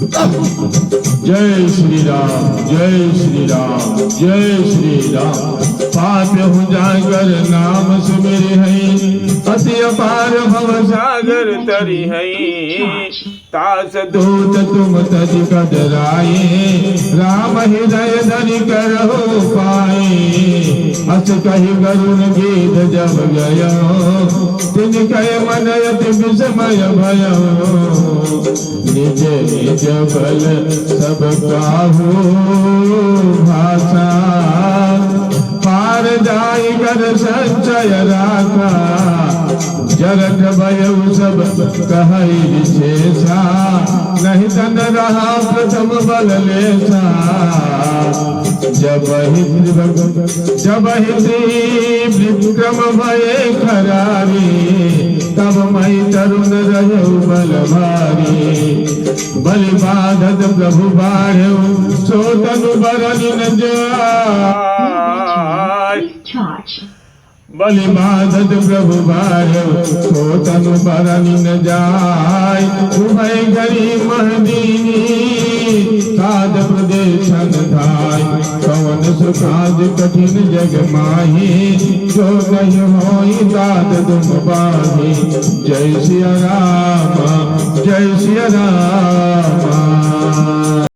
जय श्री राम, जय श्री राम, जय श्री राम। पाप हो जागर नाम सुमेरे है, अति अपार भव सागर तरी है। तास दूत तुम तज कदराए, राम हृदय धरि करहु पाए। अस कहि गरुण गीत जब गयो, तिन कह मन अति विस्मय भयो। निज निज बल सब काहू भाषा, पार जाई कर संचय राखा। जरठ भयउ सब कहई विशेषा, नहीं तन रहा प्रथम बल लेसा। जब ही विक्रम भये खरारी, तब मई तरुण रहु बल भारी। बलि बाधत प्रभु बाढ़ऊ, सो तनु बरनि न जाय। बलि बाधत प्रभु बाढ़ऊ, सो तनु बरनि न जाय। उभय घरी महदीनी, काज प्रदेशन धाय। कवन सुकाज कठिन जग माही, जो नहीं होई तात तुम बाही। जय सिया राम, जय सिया राम।